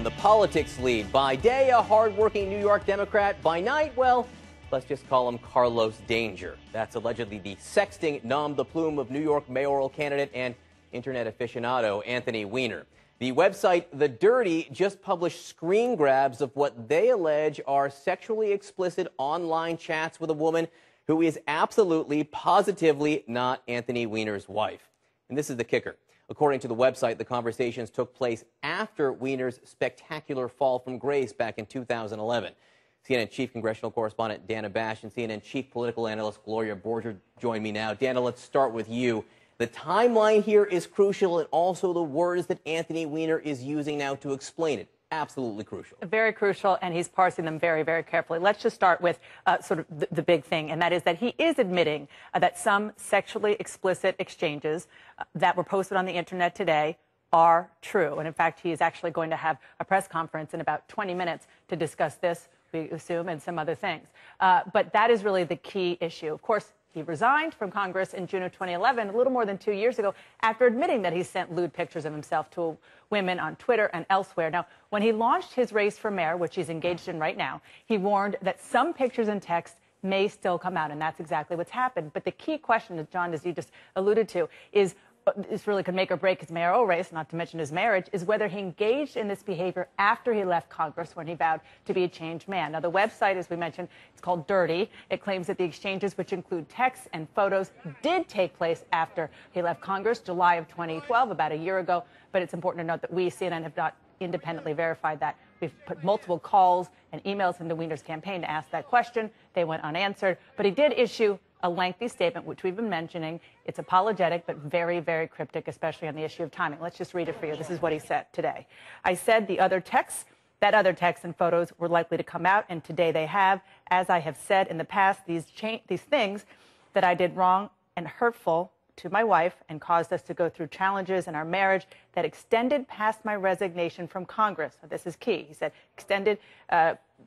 The politics lead. By day, a hardworking New York Democrat. By night, well, let's just call him Carlos Danger. That's allegedly the sexting nom de plume of New York mayoral candidate and internet aficionado Anthony Weiner. The website The Dirty just published screen grabs of what they allege are sexually explicit online chats with a woman who is absolutely, positively not Anthony Weiner's wife. And this is the kicker. According to the website, the conversations took place after Weiner's spectacular fall from grace back in 2011. CNN chief congressional correspondent Dana Bash and CNN chief political analyst Gloria Borger join me now. Dana, let's start with you. The timeline here is crucial, and also the words that Anthony Weiner is using now to explain it. Absolutely crucial. Very crucial, and he's parsing them very, very carefully. Let's just start with sort of the big thing, and that is that he is admitting that some sexually explicit exchanges that were posted on the internet today are true. And in fact, he is actually going to have a press conference in about 20 minutes to discuss this, we assume, and some other things. But that is really the key issue. Of course, he resigned from Congress in June of 2011, a little more than 2 years ago, after admitting that he sent lewd pictures of himself to women on Twitter and elsewhere. Now, when he launched his race for mayor, which he's engaged in right now, he warned that some pictures and texts may still come out, and that's exactly what's happened. But the key question, John, as you just alluded to, is this really could make or break his mayoral race, not to mention his marriage, is whether he engaged in this behavior after he left Congress when he vowed to be a changed man. Now, the website, as we mentioned, it's called Dirty. It claims that the exchanges, which include texts and photos, did take place after he left Congress, July of 2012, about a year ago. But it's important to note that we, CNN, have not independently verified that. We've put multiple calls and emails into Weiner's campaign to ask that question. They went unanswered. But he did issue a lengthy statement, which we've been mentioning. It's apologetic, but very, very cryptic, especially on the issue of timing. Let's just read it for you. This is what he said today. I said that other texts and photos were likely to come out, and today they have. As I have said in the past, these things that I did wrong and hurtful to my wife and caused us to go through challenges in our marriage that extended past my resignation from Congress. So this is key. He said extended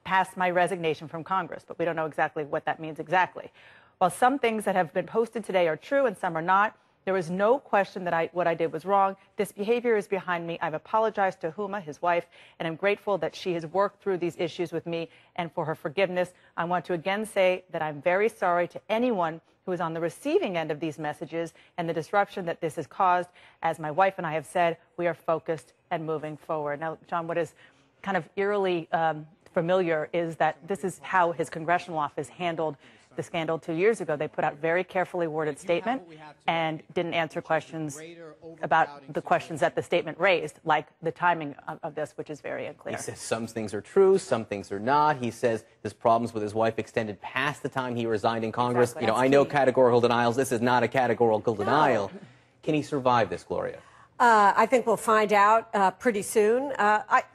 past my resignation from Congress, but we don't know exactly what that means exactly. While some things that have been posted today are true and some are not, there is no question that what I did was wrong. This behavior is behind me. I've apologized to Huma, his wife, and I'm grateful that she has worked through these issues with me and for her forgiveness. I want to again say that I'm very sorry to anyone who is on the receiving end of these messages and the disruption that this has caused. As my wife and I have said, we are focused and moving forward. Now, John, what is kind of eerily familiar is that this is how his congressional office handled the scandal 2 years ago. They put out very carefully worded statement and didn't answer questions about the questions that the statement raised, like the timing of this, which is very unclear. He says some things are true, some things are not. He says his problems with his wife extended past the time he resigned in Congress. Exactly. I know categorical denials. This is not a categorical denial. Can he survive this, Gloria? I think we'll find out pretty soon.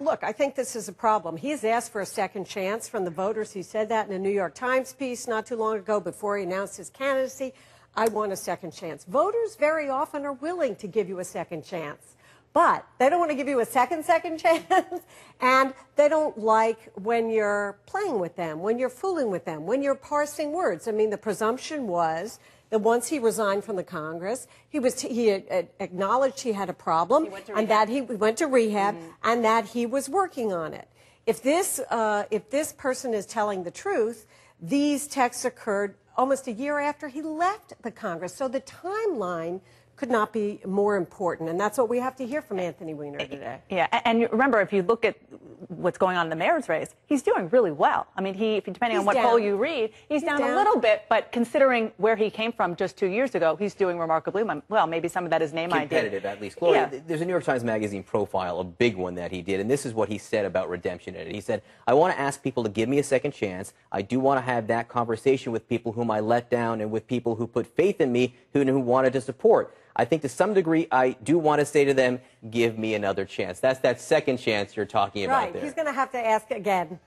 Look, I think this is a problem. He's asked for a second chance from the voters. He said that in a New York Times piece not too long ago before he announced his candidacy. I want a second chance. Voters very often are willing to give you a second chance, but they don't want to give you a second chance, and they don't like when you're playing with them, when you're fooling with them, when you're parsing words. I mean, the presumption was that once he resigned from the Congress, he acknowledged he had a problem, and that he went to rehab, and that he was working on it. If this person is telling the truth, these texts occurred almost a year after he left the Congress. So the timeline could not be more important, and that's what we have to hear from Anthony Weiner today. Yeah, and remember, if you look at what's going on in the mayor's race, he's doing really well. I mean, depending on what poll you read, he's down a little bit, but considering where he came from just 2 years ago, he's doing remarkably well. Maybe some of that is name ID. Competitive, at least. Gloria, there's a New York Times Magazine profile, a big one that he did, and this is what he said about redemption in it. He said, I want to ask people to give me a second chance. I do want to have that conversation with people whom I let down and with people who put faith in me, who wanted to support. I think to some degree, I do want to say to them, give me another chance. That's that second chance you're talking about there. Right. He's going to have to ask again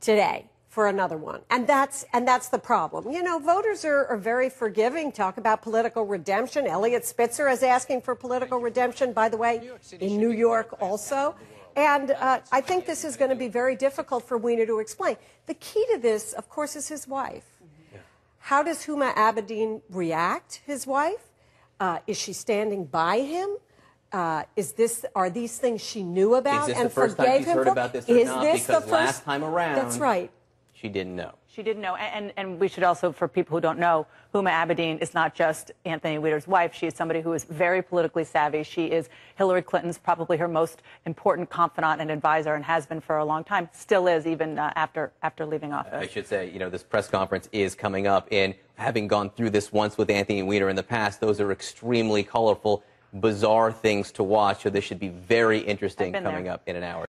today for another one. And that's the problem. You know, voters are very forgiving. Talk about political redemption. Eliot Spitzer is asking for political redemption, by the way, in New York also. And I think this is going to be very difficult for Weiner to explain. The key to this, of course, is his wife. How does Huma Abedin react, his wife? Is she standing by him? Are these things she knew about and and forgave him? Is this the first time she's heard about this or not? Because last time around, that's right, she didn't know. She didn't know. And we should also, for people who don't know, Huma Abedin is not just Anthony Weiner's wife. She is somebody who is very politically savvy. She is Hillary Clinton's probably her most important confidant and advisor, and has been for a long time. Still is, even after leaving office. I should say, this press conference is coming up. And having gone through this once with Anthony Weiner in the past, those are extremely colorful, bizarre things to watch. So this should be very interesting coming up in an hour.